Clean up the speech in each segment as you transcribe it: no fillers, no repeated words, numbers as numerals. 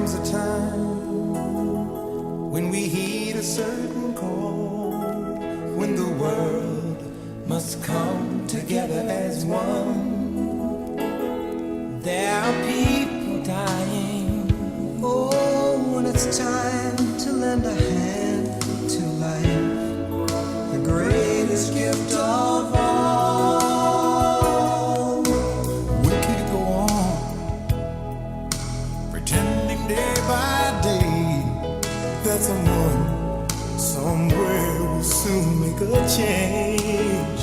comes a time when we heed a certain call, when the world must come together as one. There are people dying. Oh, when it's time to lend a hand to life, the greatest gift of all. We can't go on pretending day by day that someone somewhere will soon make a change.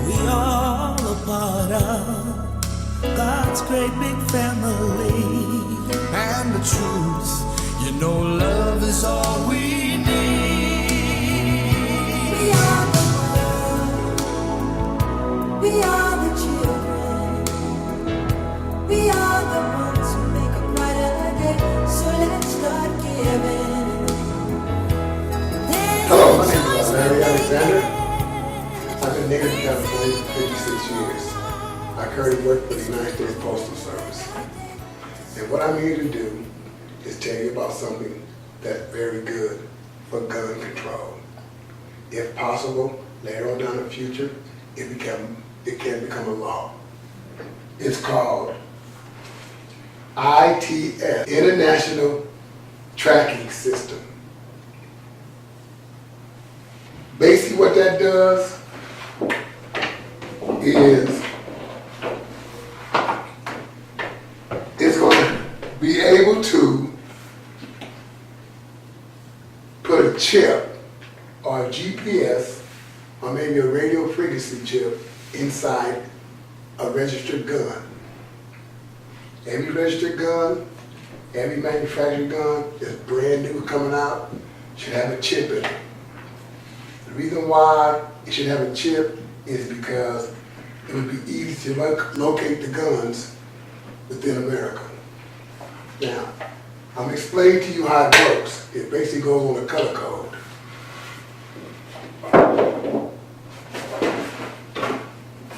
We are a part of God's great big family, and the truth, you know, love is all we need. We are the world, we are the children, we are the ones who make a brighter day, so let's start giving. Hello, my name is Larry Alexander. I've been native to California for 56 years. I currently work for the United States Postal Service. And what I'm here to do is tell you about something that's very good for gun control. If possible, later on down the future, it can become a law. It's called ITS, International Tracking System. Basically what that does is it's going to be able to put a chip or a GPS or maybe a radio frequency chip inside a registered gun. Every registered gun, every manufactured gun that's brand new coming out should have a chip in it. The reason why it should have a chip is because it would be easy to locate the guns within America. Now, I'm going to explain to you how it works. It basically goes on a color code.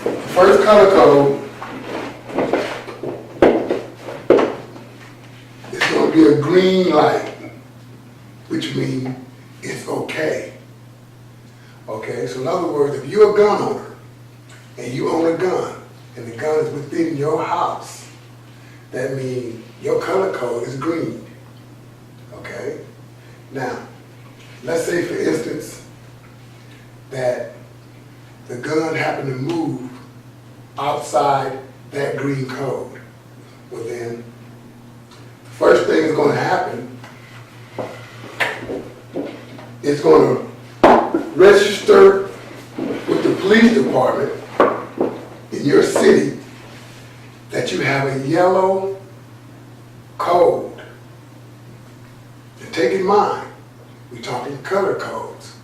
The first color code is going to be a green light, which means it's okay. Okay, so in other words, if you're a gun owner and you own a gun and the gun is within your house, that means your color code is green. Okay? Now, let's say for instance that the gun happened to move outside that green code. Well then, the first thing that's going to happen is going to register with the police department in your city that you have a yellow code. And take in mind, we're talking color codes.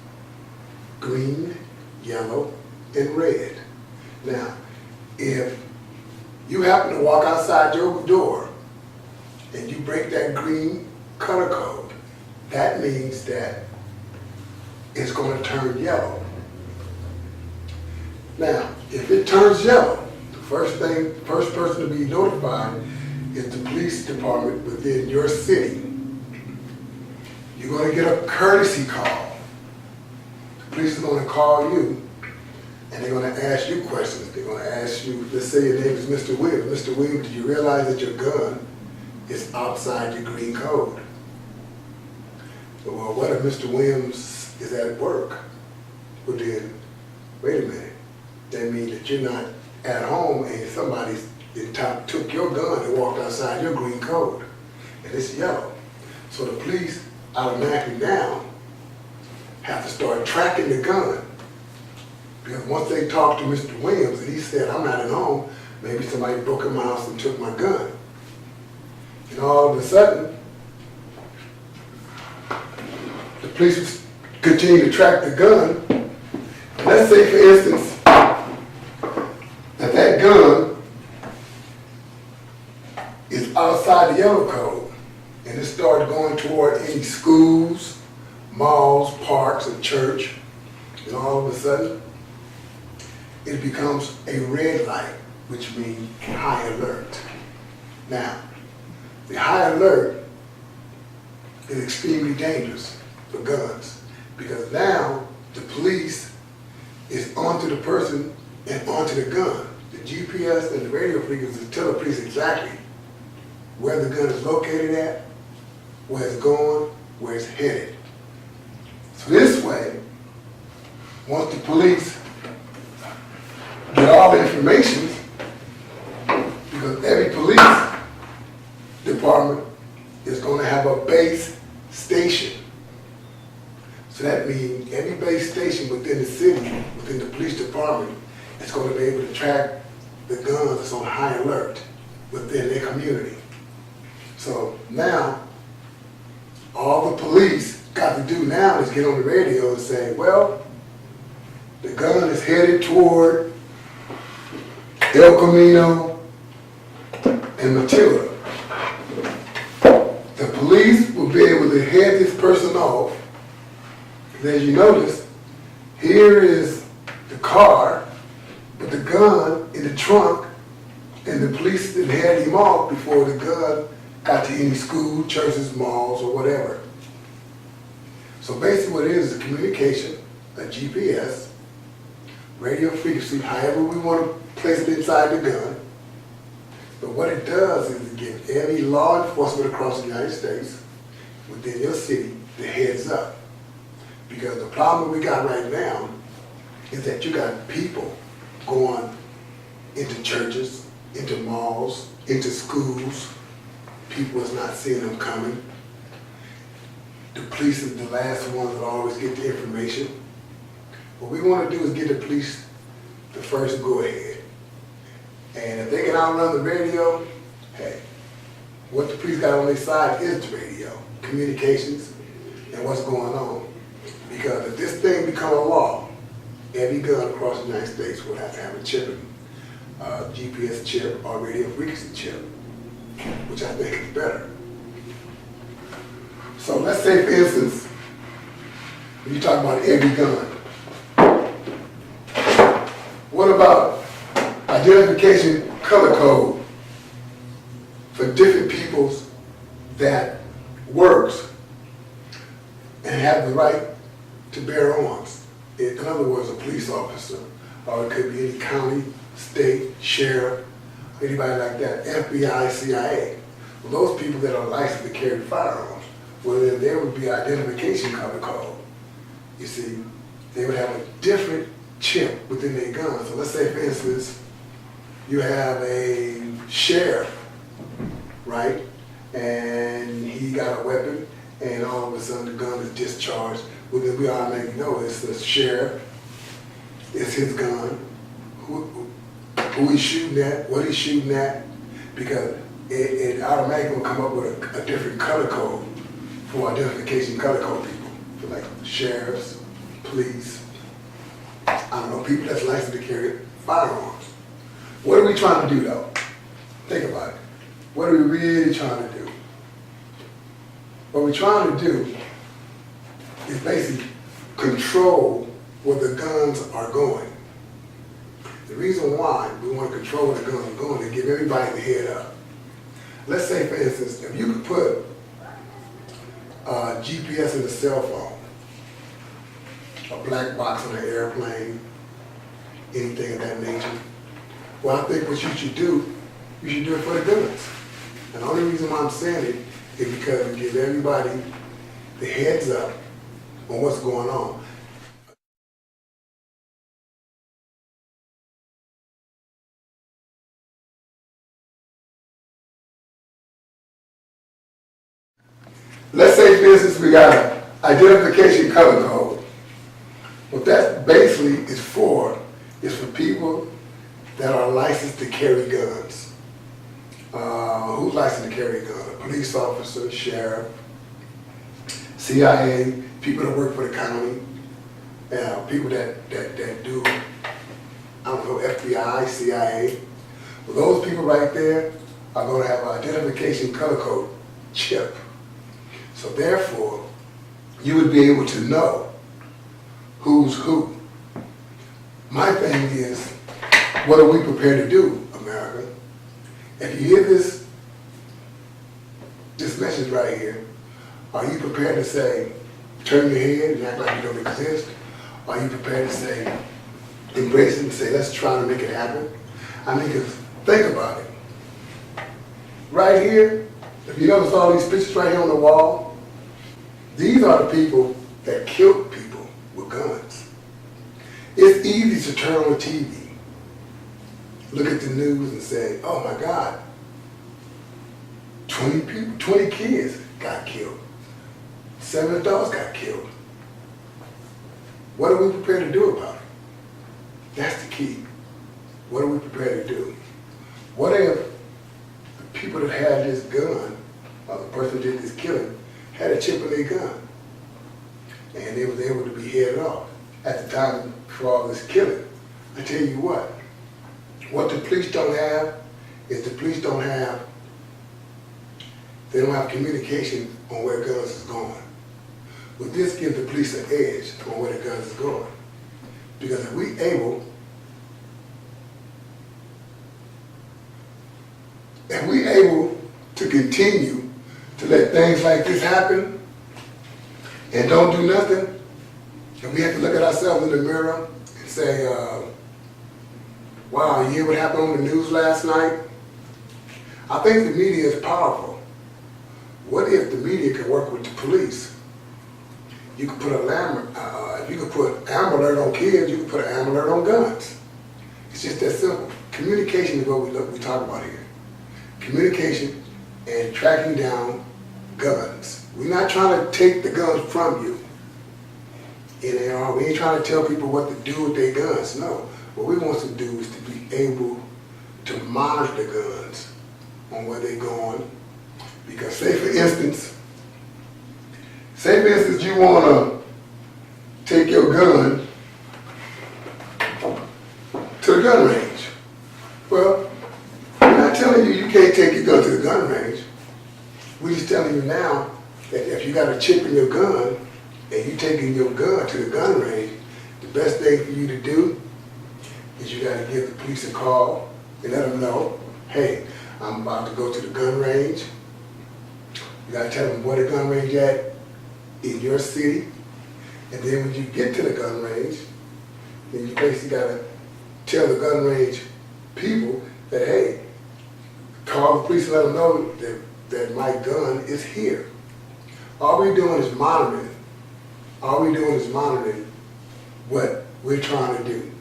Green, yellow, and red. Now, if you happen to walk outside your door and you break that green color code, that means that it's going to turn yellow. Now, if it turns yellow, the first person to be notified is the police department within your city. You're going to get a courtesy call. The police are going to call you and they're going to ask you questions. They're going to ask you, let's say your name is Mr. Williams. Mr. Williams, did you realize that your gun is outside your green code? Well, what if Mr. Williams is at work? Well then, wait a minute. That means that you're not at home and somebody took your gun and walked outside your green code. And it's yellow. So the police automatically now have to start tracking the gun. Because once they talked to Mr. Williams and he said, I'm not at home, maybe somebody broke in my house and took my gun. And all of a sudden, the police continue to track the gun. Let's say, for instance, that gun is outside the yellow code, and it started going toward any schools, malls, parks, and church, and all of a sudden, it becomes a red light, which means high alert. Now, The high alert is extremely dangerous for guns because now the police is onto the person and onto the gun. The GPS and the radio frequencies tell the police exactly where the gun is located at, where it's going, where it's headed. So this way, once the police get all the information, because every police department is going to have a base station. So that means every base station within the city, within the police department, is going to be able to track the guns that's on high alert within their community. So now, all the police got to do now is get on the radio and say, well, the gun is headed toward El Camino and Matilda. The police will be able to head this person off. And as you notice, here is the car with the gun in the trunk, and the police didn't head him off before the gun got to any school, churches, malls, or whatever. So basically what it is a communication, a GPS, radio frequency, however we want to place it inside the gun. But what it does is it gives every law enforcement across the United States, within your city, the heads up. Because the problem we got right now is that you got people going into churches, into malls, into schools. People is not seeing them coming. The police is the last ones that always get the information. What we want to do is give the police the first go ahead. And if they can outrun the radio, hey, what the police got on their side is the radio, communications, and what's going on. Because if this thing become a law, every gun across the United States will have to have a chip, GPS chip or radio frequency chip, which I think is better. So let's say, for instance, when you talk about every gun, what about identification color code for different peoples that works and have the right to bear arms? In other words, a police officer, or it could be any county, state, sheriff, anybody like that, FBI, CIA. Well, those people that are licensed to carry firearms, well, then there would be identification color code. You see, they would have a different chip within their gun. So let's say, for instance, you have a sheriff, right? And he got a weapon, and all of a sudden the gun is discharged. Well, then we automatically know it's the sheriff, it's his gun, who he's shooting at, what he's shooting at, because it automatically will come up with a different color code for identification color code people, for like sheriffs, police, I don't know, people that's licensed to carry firearms. What are we trying to do though? Think about it. What are we really trying to do? What we're trying to do is basically control where the guns are going. The reason why we want to control where the guns are going is to give everybody the head up. Let's say, for instance, if you could put GPS in a cell phone, a black box on an airplane, anything of that nature, well, I think what you should do it for the guns. And the only reason why I'm saying it is because it gives everybody the heads up on what's going on. Let's say, for instance, we got an identification color code. What that basically is for people that are licensed to carry guns. Who's licensed to carry a gun? A police officer, sheriff, CIA, people that work for the county, people that do, I don't know, FBI, CIA. Well, those people right there are going to have an identification color code chip. So therefore, you would be able to know who's who. My thing is, what are we prepared to do, America? If you hear this this message right here, are you prepared to say, turn your head and act like you don't exist? Are you prepared to say, embrace it and say, let's try to make it happen? I mean, because think about it. Right here, if you notice all these pictures right here on the wall, these are the people that killed people with guns. It's easy to turn on TV, look at the news and say, oh my God, 20 people, 20 kids got killed. 7 adults got killed. What are we prepared to do about it? That's the key. What are we prepared to do? What if the people that had this gun, or the person who did this killing, had a chip in their gun, and they was able to be headed off at the time for all this killing? I tell you what the police don't have is they don't have communication on where guns is going. But this gives the police an edge on where the guns is going. Because if we able to continue to let things like this happen and don't do nothing, and we have to look at ourselves in the mirror and say, wow, you hear what happened on the news last night? I think the media is powerful. What if the media could work with the police? You could put if you could put Amber Alert on kids, you could put an Amber Alert on guns. It's just that simple. Communication is what we talk about here. Communication and tracking down guns. We're not trying to take the guns from you. We ain't trying to tell people what to do with their guns. No. What we want to do is to be able to monitor the guns on where they're going. Because say for instance, you want to take your gun to the gun range. Well, we're not telling you you can't take your gun to the gun range. We're just telling you now that if you got a chip in your gun and you taking your gun to the gun range, the best thing for you to do is you got to give the police a call and let them know, hey, I'm about to go to the gun range. You got to tell them where the gun range at in your city. And then when you get to the gun range, then you basically got to tell the gun range people that, hey, call the police and let them know that my gun is here. All we're doing is monitoring. All we're doing is monitoring what we're trying to do,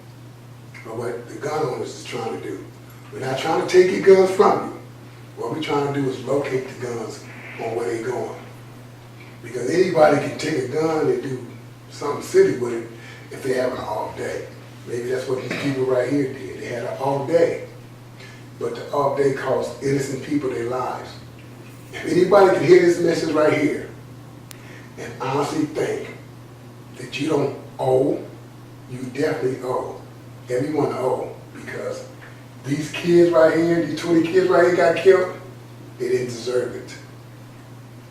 or what the gun owners is trying to do. We're not trying to take your guns from you. What we're trying to do is locate the guns on where they're going. Because anybody can take a gun and do something silly with it if they have an off day. Maybe that's what these people right here did. They had an off day. But the off day cost innocent people their lives. If anybody can hear this message right here and honestly think that you don't owe, you definitely owe. Everyone owe. Because these kids right here, these 20 kids right here got killed, they didn't deserve it.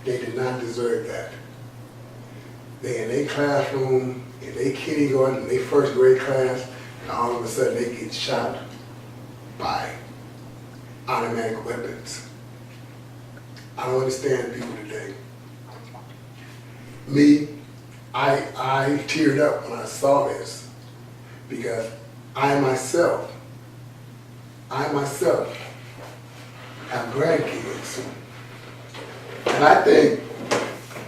They did not deserve that. They in their classroom, in their kindergarten, in their first grade class, and all of a sudden they get shot by automatic weapons. I don't understand people today. Me, I teared up when I saw this because I myself have grandkids. And I think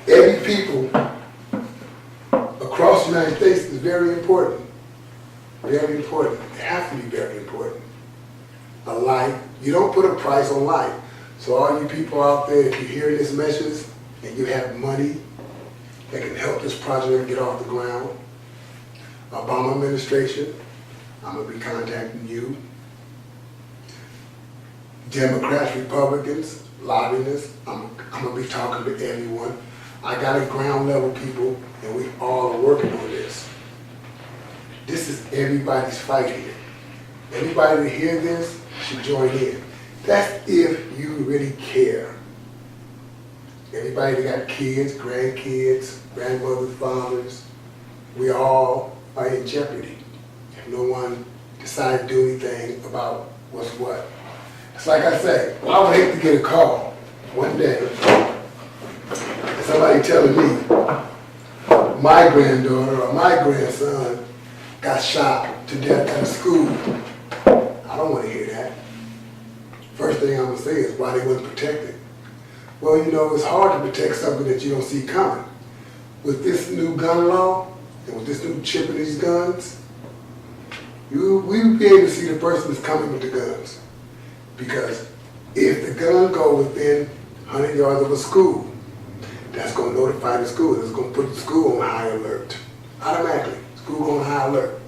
every people across the United States is very important. Very important. It has to be very important. A life, you don't put a price on life. So all you people out there, if you hear this message and you have money that can help this project get off the ground, Obama administration, I'm going to be contacting you. Democrats, Republicans, lobbyists, I'm going to be talking to everyone. I got a ground level people, and we all are working on this. This is everybody's fight here. Everybody that hear this should join in. That's if you really care. Everybody that got kids, grandkids, grandmothers, fathers, we all are in jeopardy if no one decides to do anything about what's what. It's like I say, I would hate to get a call one day somebody telling me my granddaughter or my grandson got shot to death at a school. I don't want to hear that. First thing I'm going to say is why they wasn't protected. Well, you know, it's hard to protect something that you don't see coming. With this new gun law and with this new chip in these guns, we'll be able to see the person that's coming with the guns. Because if the gun go within 100 yards of a school, that's going to notify the school. It's going to put the school on high alert. Automatically, school on high alert.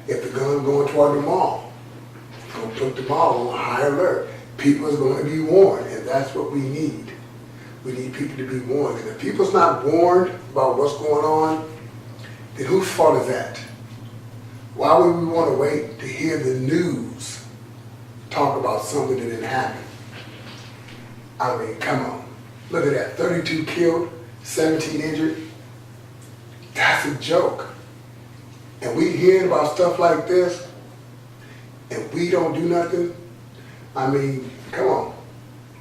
If the gun going toward the mall, it's going to put the mall on high alert. People are going to be warned, and that's what we need. We need people to be warned. And if people's not warned about what's going on, then whose fault is that? Why would we want to wait to hear the news talk about something that didn't happen? I mean, come on. Look at that, 32 killed, 17 injured. That's a joke. And we hearing about stuff like this, and we don't do nothing. I mean, come on.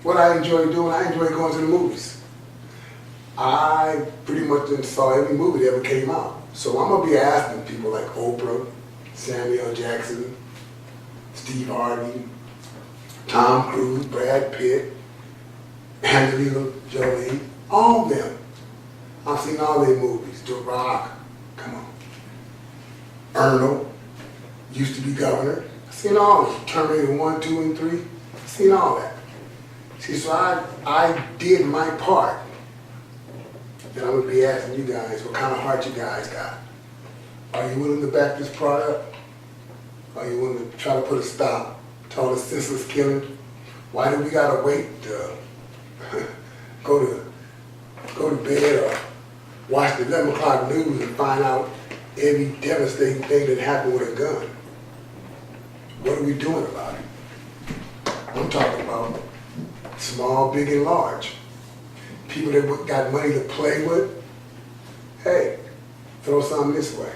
What I enjoy doing, I enjoy going to the movies. I pretty much saw every movie that ever came out. So I'm gonna be asking people like Oprah, Samuel Jackson, Steve Harvey, Tom Cruise, Brad Pitt, Angelina Jolie, all of them. I've seen all their movies. The Rock, come on. Arnold, used to be governor. I've seen all of them. Terminator 1, 2, and 3. I've seen all that. See, so I did my part. Then I'm gonna be asking you guys what kind of heart you guys got. Are you willing to back this product? Are you willing to try to put a stop to all the senseless killing? Why do we gotta wait to go to bed or watch the 11 o'clock news and find out every devastating thing that happened with a gun? What are we doing about it? I'm talking about small, big, and large. People that got money to play with, hey, throw something this way.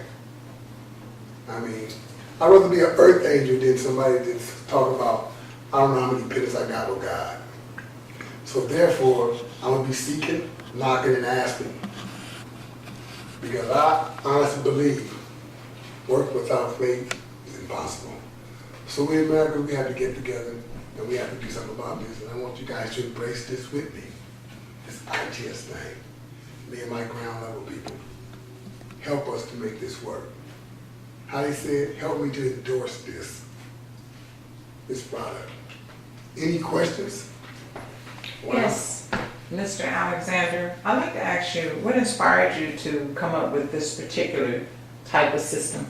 I mean, I'd rather be an earth angel than somebody that's talking about, I don't know how many pennies I got with God. So therefore, I'm gonna be seeking, knocking, and asking. Because I honestly believe work without faith is impossible. So we in America, we have to get together and we have to do something about this. And I want you guys to embrace this with me, this ITS thing. Me and my ground level people. Help us to make this work. How they said, help me to endorse this product. Any questions? Wow. Yes, Mr. Alexander, I'd like to ask you, what inspired you to come up with this particular type of system?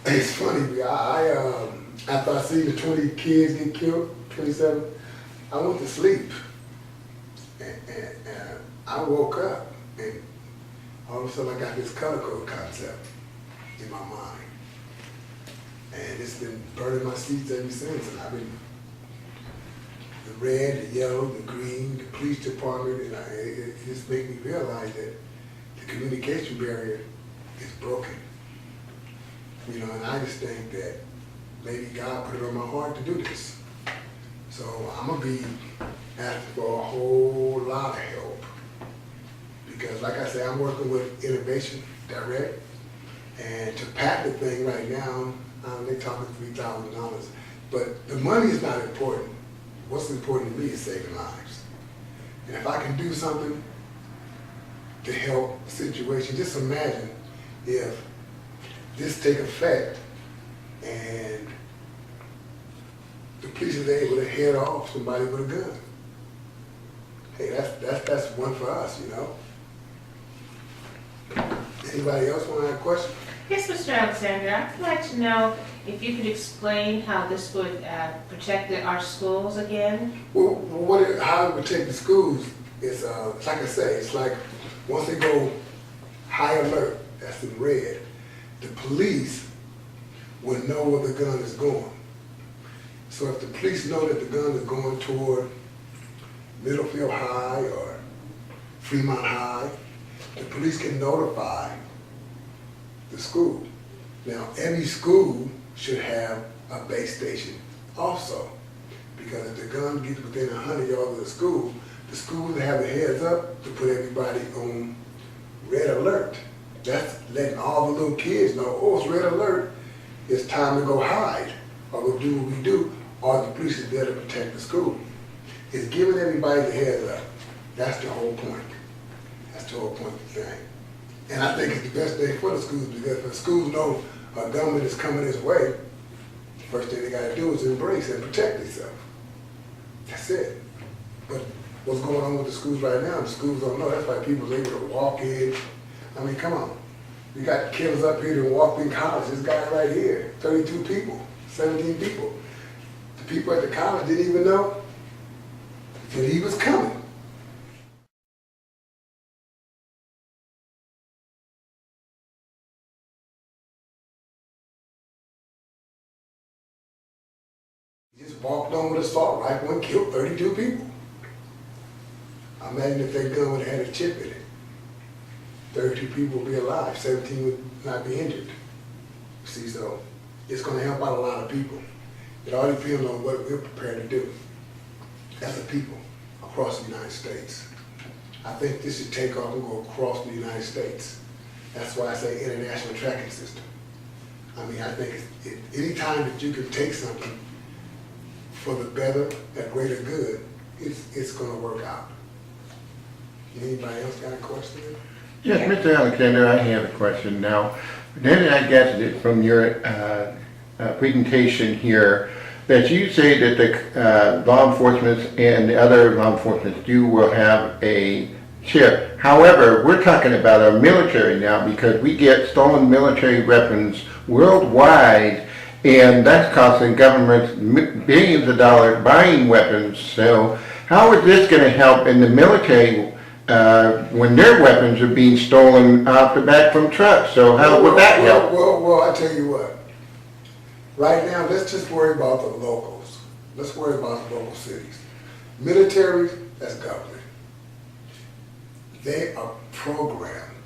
It's funny, after I seen the 20 kids get killed, 27, I went to sleep. And I woke up, and all of a sudden I got this color code concept in my mind. And it's been burning my seats ever since. And I've been, the red, the yellow, the green, the police department, and it just made me realize that the communication barrier is broken. You know, and I just think that maybe God put it on my heart to do this. So I'm gonna be asking for a whole lot of help. Because like I said, I'm working with Innovation Direct, and to pack the thing right now, they're talking $3,000. But the money is not important. What's important to me is saving lives. And if I can do something to help the situation, just imagine if this take effect and the police is able to head off somebody with a gun. Hey, that's one for us, you know. Anybody else want to ask a question? Yes, Mr. Alexander, I'd like to know if you could explain how this would protect our schools again. Well, how it protect the schools is, like I say, it's like once they go high alert, that's in red, the police will know where the gun is going. So if the police know that the gun is going toward Middlefield High or Fremont High, the police can notify the school. Now, every school should have a base station also, because if the gun gets within 100 yards of the school, the schools have the heads up to put everybody on red alert. That's letting all the little kids know, oh, it's red alert, it's time to go hide, or we'll do what we do, or the police is there to protect the school. It's giving everybody the heads up. That's the whole point. That's the whole point of the thing. And I think it's the best thing for the schools, because if the schools know a government is coming this way, the first thing they gotta do is embrace and protect themselves. That's it. But what's going on with the schools right now, the schools don't know. That's why people's able to walk in. I mean, come on. We got killers up here that walked in college. This guy right here, 32 people, 17 people. The people at the college didn't even know that he was coming. He just walked on with an assault rifle and killed 32 people. Imagine if that gun would have had a chip in it. 32 people would be alive, 17 would not be injured. See, so it's going to help out a lot of people. It all depends on what we're prepared to do as a people across the United States. I think this should take off and go across the United States. That's why I say international tracking system. I mean, I think any time that you can take something for the better, that greater good, it's going to work out. Anybody else got a question? Yes, Mr. Alexander, I have a question now. Then I guess that from your presentation here, that you say that the law enforcement and the other law enforcement will have a chip. However, we're talking about our military now, because we get stolen military weapons worldwide, and that's costing governments billions of dollars buying weapons. So how is this going to help in the military when their weapons are being stolen off the back from trucks? So how would that help? Well, I tell you what. Right now, let's just worry about the locals. Let's worry about the local cities. Military, that's government. They are programmed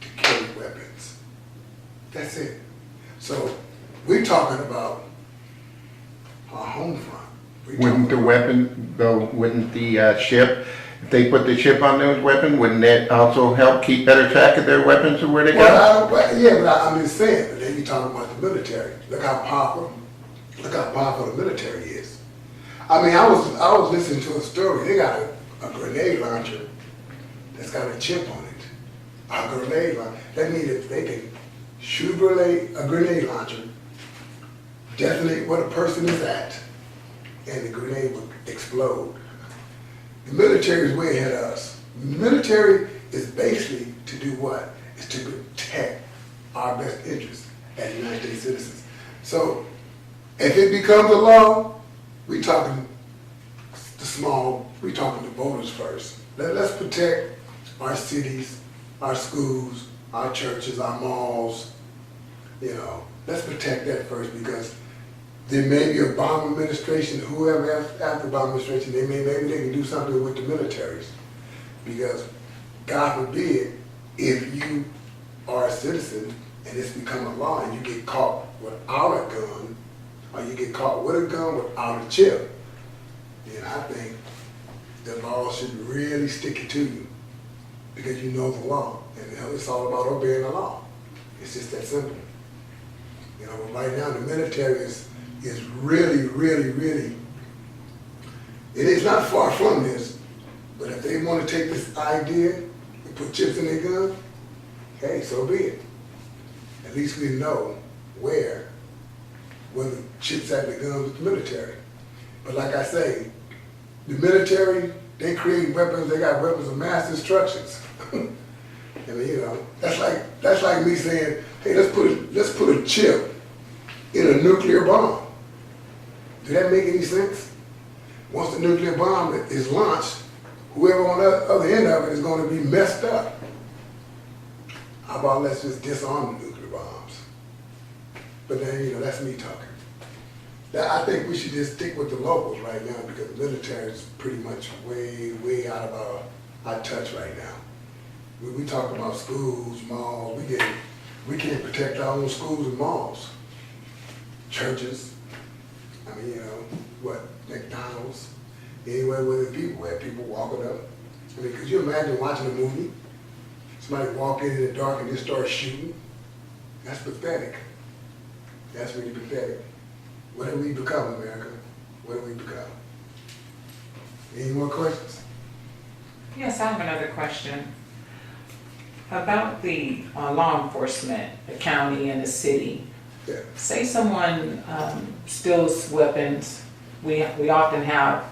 to carry weapons. That's it. So we're talking about our home front. Wouldn't the weapon go, wouldn't the chip, if they put the chip on those weapons, wouldn't that also help keep better track of their weapons and where they go? I'm just saying, but they be talking about the military. Look how powerful the military is. I mean, I was listening to a story. They got a grenade launcher that's got a chip on it. A grenade launcher. That means if they can shoot a grenade launcher, detonate where the person is at, and the grenade would explode. The military is way ahead of us. The military is basically to do what? It's to protect our best interests as United States citizens. So if it becomes a law, we talking the voters first. Let's protect our cities, our schools, our churches, our malls. You know, let's protect that first, because there may be a Obama administration, whoever after Obama administration, maybe they can do something with the militaries. Because God forbid, if you are a citizen and it's become a law and you get caught without a gun, or you get caught with a gun without a chip, then I think the law should really stick it to you, because you know the law, and it's all about obeying the law. It's just that simple. You know, but right now the military is really, really, really, it is not far from this, but if they want to take this idea and put chips in their gun, hey, so be it. At least we know where the chips at the guns with the military. But like I say, the military, they create weapons, they got weapons of mass destructions. I mean, you know, that's like me saying, hey, let's put a chip in a nuclear bomb. Does that make any sense? Once the nuclear bomb is launched, whoever on the other end of it is going to be messed up. How about let's just disarm the nuclear bombs? But then, you know, that's me talking. I think we should just stick with the locals right now, because the military is pretty much way, way out of our touch right now. We talk about schools, malls, we can't protect our own schools and malls. Churches, I mean, you know, McDonald's. anywhere where there's people, where people walking up. I mean, could you imagine watching a movie? Somebody walk in the dark and just start shooting? That's pathetic. That's really pathetic. What have we become, America? What have we become? Any more questions? Yes, I have another question. About the law enforcement, the county and the city. Yeah. Say someone steals weapons. We often have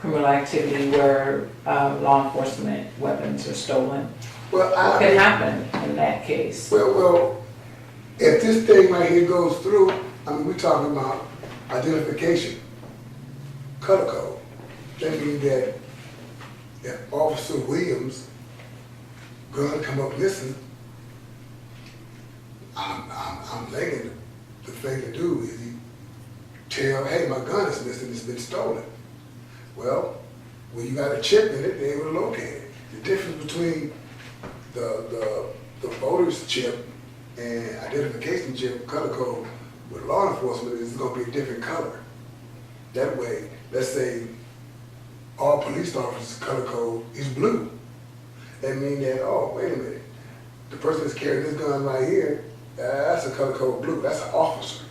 criminal activity where law enforcement weapons are stolen. Well, What could happen in that case? Well, if this thing right here goes through, I mean, we're talking about identification, color code. That means that if Officer Williams' gun come up missing, I'm thinking the thing to do is he tell, hey, my gun is missing, it's been stolen. Well, when you got a chip in it, they able to locate it. The difference between the voter's chip and identification chip, color code, with law enforcement is going to be a different color. That way, let's say all police officers' color code is blue. That means that, oh, wait a minute, the person that's carrying this gun right here, that's a color code blue, that's an officer.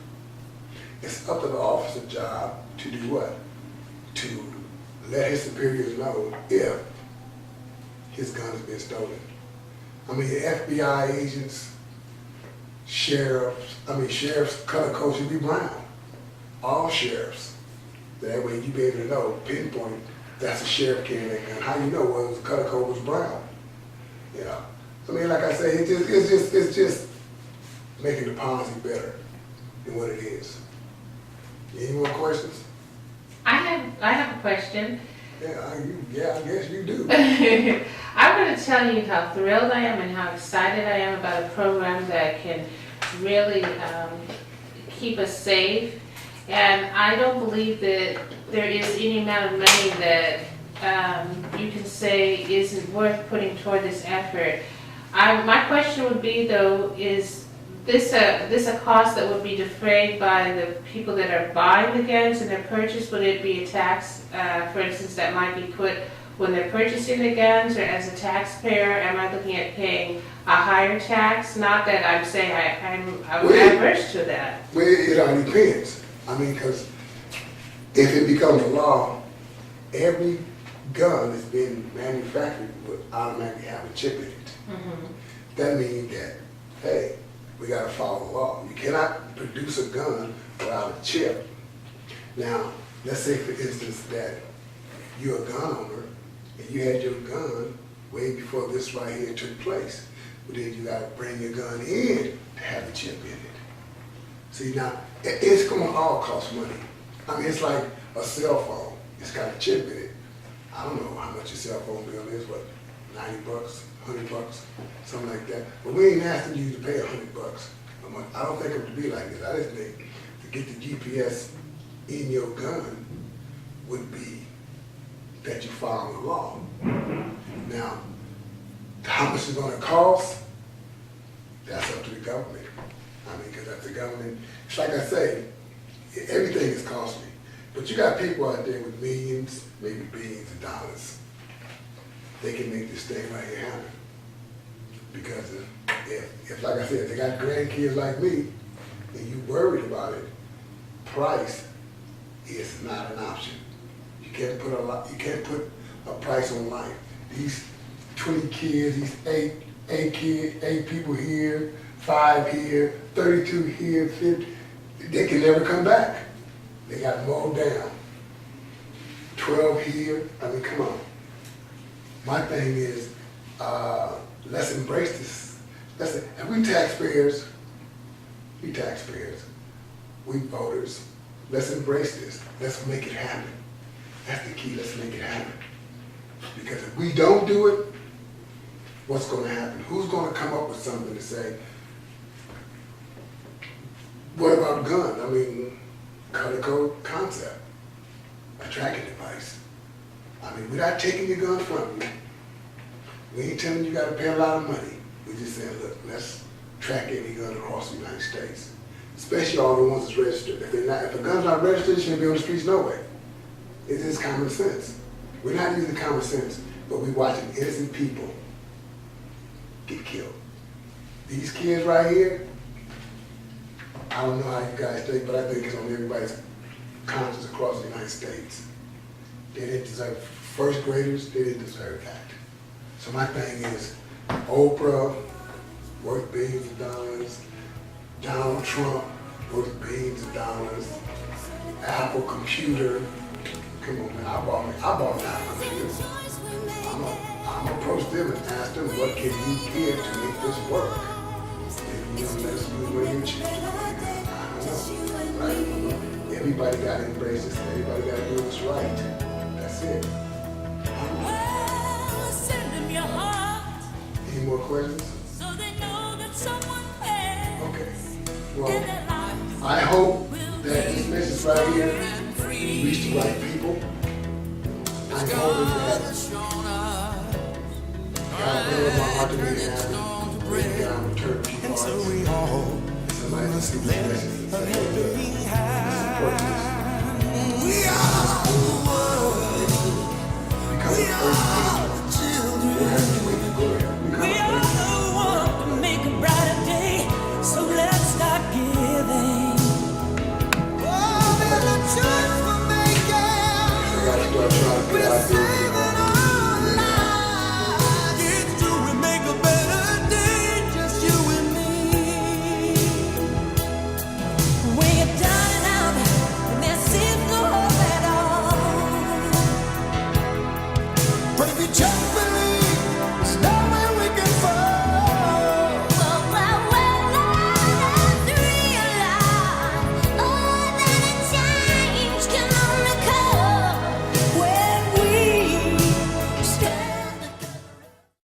It's up to the officer's job to do what? To let his superiors know if his gun has been stolen. I mean, FBI agents, sheriff's color code should be brown. All sheriffs. That way you be able to know, pinpoint, that's a sheriff carrying that gun. How you know whether the color code was brown? You know. I mean, like I say, it's just making the policy better than what it is. Any more questions? I have a question. Yeah, I guess you do. I'm going to tell you how thrilled I am and how excited I am about a program that can really keep us safe. And I don't believe that there is any amount of money that you can say isn't worth putting toward this effort. My question would be, though, is this a cost that would be defrayed by the people that are buying the guns and their purchase? Would it be a tax, for instance, that might be put when they're purchasing the guns, or as a taxpayer, am I looking at paying a higher tax? Not that I'm saying I'm adverse to that. Well, it all depends. I mean, because if it becomes a law, every gun that's been manufactured would automatically have a chip in it. Mm-hmm. That means that, hey, we got to follow the law. You cannot produce a gun without a chip. Now, let's say, for instance, that you're a gun owner and you had your gun way before this right here took place. But then you got to bring your gun in to have the chip in it. See, now, it's going to all cost money. I mean, it's like a cell phone. It's got a chip in it. I don't know how much your cell phone bill is, what, $90, $100, something like that. But we ain't asking you to pay $100 a month. I don't think it would be like this. I just think to get the GPS in your gun would be that you follow the law. Now, how much it's going to cost, that's up to the government. I mean, because that's the government. It's like I say, everything is costly. But you got people out there with millions, maybe billions of dollars. They can make this thing right here happen. Because if like I said, they got grandkids like me, and you worried about it, price is not an option. You can't put a price on life. These 20 kids, these eight people here, 5 here, 32 here, 50, they can never come back. They got mowed down. 12 here, I mean, come on. My thing is, let's embrace this. And we taxpayers, we voters, let's embrace this. Let's make it happen. That's the key, let's make it happen. Because if we don't do it, what's going to happen? Who's going to come up with something to say, what about gun? I mean, color code concept, a tracking device. I mean, we're not taking your gun from you. We ain't telling you got to pay a lot of money. We just saying, look, let's track every gun across the United States, especially all the ones that's registered. If a gun's not registered, it shouldn't be on the streets no way. It is common sense. We're not using common sense, but we're watching innocent people get killed. These kids right here, I don't know how you guys think, but I think it's on everybody's conscience across the United States. They didn't deserve, first graders, they didn't deserve that. So my thing is, Oprah, worth billions of dollars, Donald Trump, worth billions of dollars, Apple computer, come on man, I bought an Apple computer. I'm gonna approach them and ask them, what can you give to make this work? Maybe let's use what you choose. I don't know. Everybody gotta embrace this, everybody gotta do this right. That's it. Any more questions? Okay. Well, I hope that this message right here reached the right people. I'm hoping that God will my heart to be happy. Bring God return to And hearts. so we all Somebody must see this lend message. a helping hand. We We are the world. Because of the first